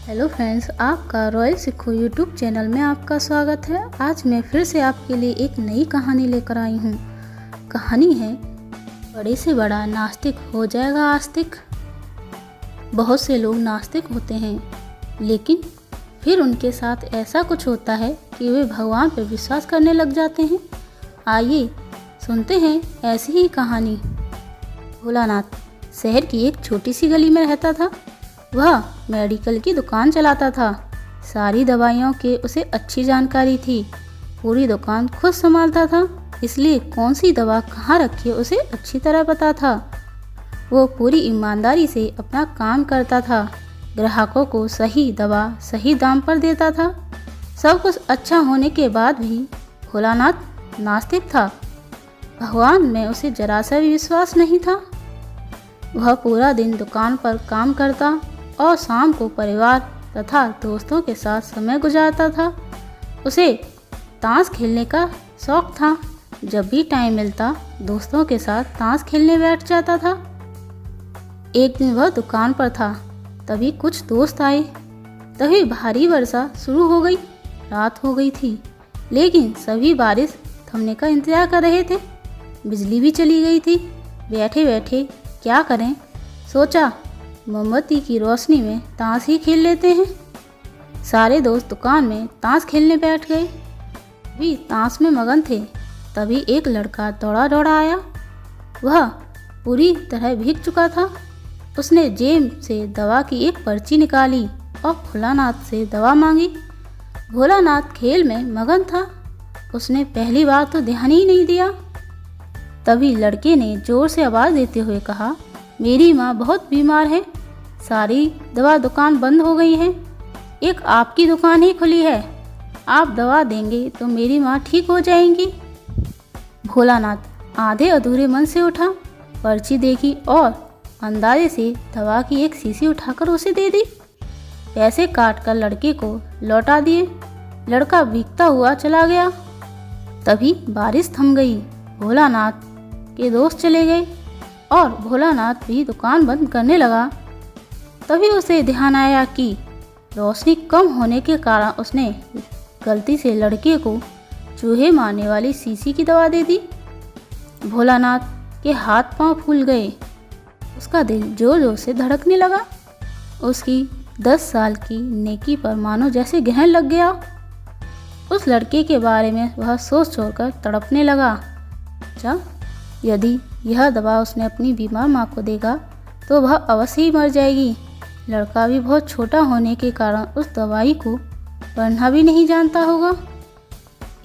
Hello friends, आपका royal सिक्खू YouTube channel में आपका स्वागत है। आज मैं फिर से आपके लिए एक नई कहानी लेकर आई हूँ। कहानी है बड़े से बड़ा नास्तिक हो जाएगा आस्तिक। बहुत से लोग नास्तिक होते हैं, लेकिन फिर उनके साथ ऐसा कुछ होता है कि वे भगवान पर विश्वास करने लग जाते हैं। आइए सुनते हैं ऐसी ही कहानी। भोलानाथ शहर की एक छोटी सी गली में रहता था। वह मेडिकल की दुकान चलाता था। सारी दवाइयों की उसे अच्छी जानकारी थी। पूरी दुकान खुद संभालता था, इसलिए कौन सी दवा कहाँ रखी है उसे अच्छी तरह पता था। वो पूरी ईमानदारी से अपना काम करता था। ग्राहकों को सही दवा सही दाम पर देता था। सब कुछ अच्छा होने के बाद भी भोलानाथ नास्तिक था। भगवान में उसे जरा सा भी विश्वास नहीं था। वह पूरा दिन दुकान पर काम करता और शाम को परिवार तथा दोस्तों के साथ समय गुजारता था। उसे ताश खेलने का शौक था। जब भी टाइम मिलता दोस्तों के साथ ताश खेलने बैठ जाता था। एक दिन वह दुकान पर था, तभी कुछ दोस्त आए। तभी भारी वर्षा शुरू हो गई। रात हो गई थी, लेकिन सभी बारिश थमने का इंतजार कर रहे थे। बिजली भी चली गई थी। बैठे बैठे क्या करें, सोचा मोमबत्ती की रोशनी में ताश ही खेल लेते हैं। सारे दोस्त दुकान में ताश खेलने बैठ गए। भी ताश में मगन थे, तभी एक लड़का दौड़ा दौड़ा आया। वह पूरी तरह भीग चुका था। उसने जेब से दवा की एक पर्ची निकाली और भोलानाथ से दवा मांगी। भोलानाथ खेल में मगन था। उसने पहली बार तो ध्यान ही नहीं दिया। तभी लड़के ने जोर से आवाज़ देते हुए कहा, मेरी माँ बहुत बीमार है। सारी दवा दुकान बंद हो गई है। एक आपकी दुकान ही खुली है। आप दवा देंगे तो मेरी माँ ठीक हो जाएंगी। भोलानाथ आधे अधूरे मन से उठा, पर्ची देखी और अंदाजे से दवा की एक शीशी उठाकर उसे दे दी। पैसे काट कर लड़के को लौटा दिए। लड़का भीगता हुआ चला गया। तभी बारिश थम गई। भोलानाथ के दोस्त चले गए और भोलानाथ भी दुकान बंद करने लगा। तभी उसे ध्यान आया कि रोशनी कम होने के कारण उसने गलती से लड़के को चूहे मारने वाली शीशी की दवा दे दी। भोलानाथ के हाथ पांव फूल गए। उसका दिल जोर जोर से धड़कने लगा। उसकी 10 साल की नेकी पर मानो जैसे ग्रहण लग गया। उस लड़के के बारे में वह सोच छोड़कर तड़पने लगा। अच्छा, यदि यह दवा उसने अपनी बीमार माँ को देगा तो वह अवश्य ही मर जाएगी। लड़का भी बहुत छोटा होने के कारण उस दवाई को पढ़ना भी नहीं जानता होगा।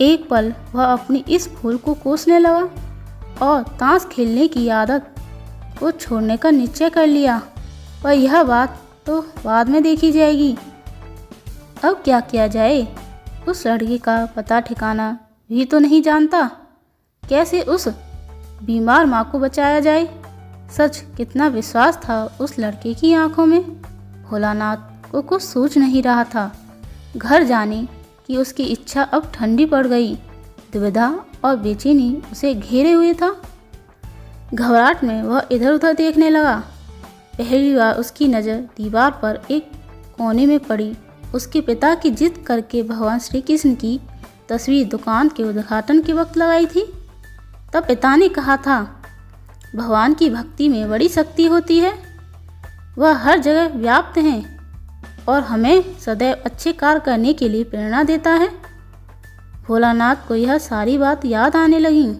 एक पल वह अपनी इस भूल को कोसने लगा और ताश खेलने की आदत को छोड़ने का निश्चय कर लिया। पर यह बात तो बाद में देखी जाएगी। अब क्या किया जाए? उस लड़के का पता ठिकाना भी तो नहीं जानता। कैसे उस बीमार माँ को बचाया जाए? सच कितना विश्वास था उस लड़के की आंखों में। भोलानाथ को कुछ सोच नहीं रहा था। घर जाने की उसकी इच्छा अब ठंडी पड़ गई। दुविधा और बेचैनी उसे घेरे हुए था। घबराहट में वह इधर उधर देखने लगा। पहली बार उसकी नज़र दीवार पर एक कोने में पड़ी। उसके पिता की जिद करके भगवान श्री कृष्ण की तस्वीर दुकान के उद्घाटन के वक्त लगाई थी। तब पिता ने कहा था, भगवान की भक्ति में बड़ी शक्ति होती है। वह हर जगह व्याप्त हैं और हमें सदैव अच्छे कार्य करने के लिए प्रेरणा देता है। भोलानाथ को यह सारी बात याद आने लगी।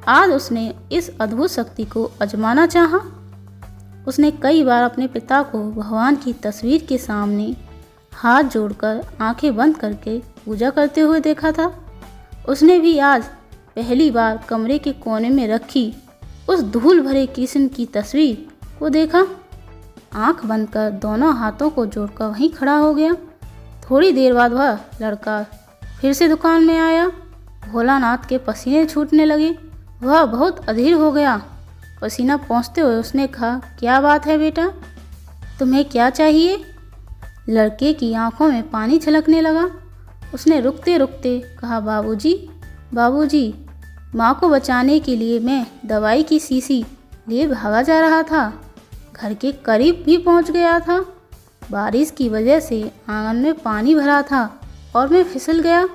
आज उसने इस अद्भुत शक्ति को आजमाना चाहा। उसने कई बार अपने पिता को भगवान की तस्वीर के सामने हाथ जोड़कर आंखें बंद करके पूजा करते हुए देखा था। उसने भी आज पहली बार कमरे के कोने में रखी उस धूल भरे कृष्ण की तस्वीर को देखा। आंख बंद कर दोनों हाथों को जोड़कर वहीं खड़ा हो गया। थोड़ी देर बाद वह लड़का फिर से दुकान में आया। भोलानाथ के पसीने छूटने लगे। वह बहुत अधीर हो गया। पसीना पोंछते हुए उसने कहा, क्या बात है बेटा, तुम्हें क्या चाहिए? लड़के की आंखों में पानी छलकने लगा। उसने रुकते रुकते कहा, बाबूजी, बाबूजी, माँ को बचाने के लिए मैं दवाई की शीशी लिए भागा जा रहा था। घर के करीब भी पहुँच गया था। बारिश की वजह से आंगन में पानी भरा था और मैं फिसल गया।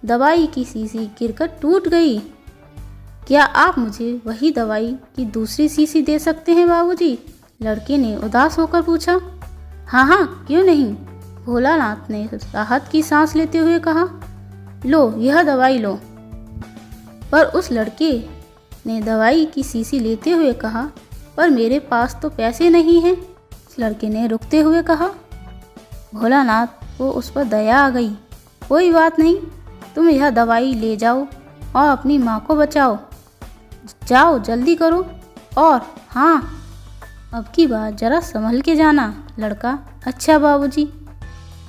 दवाई की शीशी गिरकर टूट गई। क्या आप मुझे वही दवाई की दूसरी शीशी दे सकते हैं बाबूजी? लड़के ने उदास होकर पूछा। हाँ हाँ, क्यों नहीं, भोलानाथ ने राहत की सांस लेते हुए कहा। लो, यह दवाई लो। पर उस लड़के ने दवाई की शीशी लेते हुए कहा, पर मेरे पास तो पैसे नहीं हैं। उस लड़के ने रुकते हुए कहा। भोलानाथ को उस पर दया आ गई। कोई बात नहीं, तुम यह दवाई ले जाओ और अपनी माँ को बचाओ। जाओ, जल्दी करो। और हाँ, अब की बार जरा संभल के जाना। लड़का, अच्छा बाबूजी,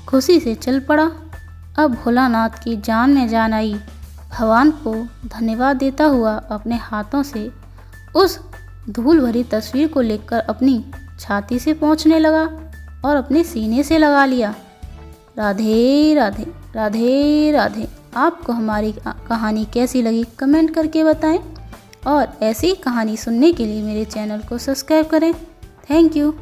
खुशी से चल पड़ा। अब भोलानाथ की जान में जान आई। भगवान को धन्यवाद देता हुआ अपने हाथों से उस धूल भरी तस्वीर को लेकर अपनी छाती से पोंछने लगा और अपने सीने से लगा लिया। राधे राधे, राधे राधे। आपको हमारी कहानी कैसी लगी कमेंट करके बताएं और ऐसी कहानी सुनने के लिए मेरे चैनल को सब्सक्राइब करें। Thank you.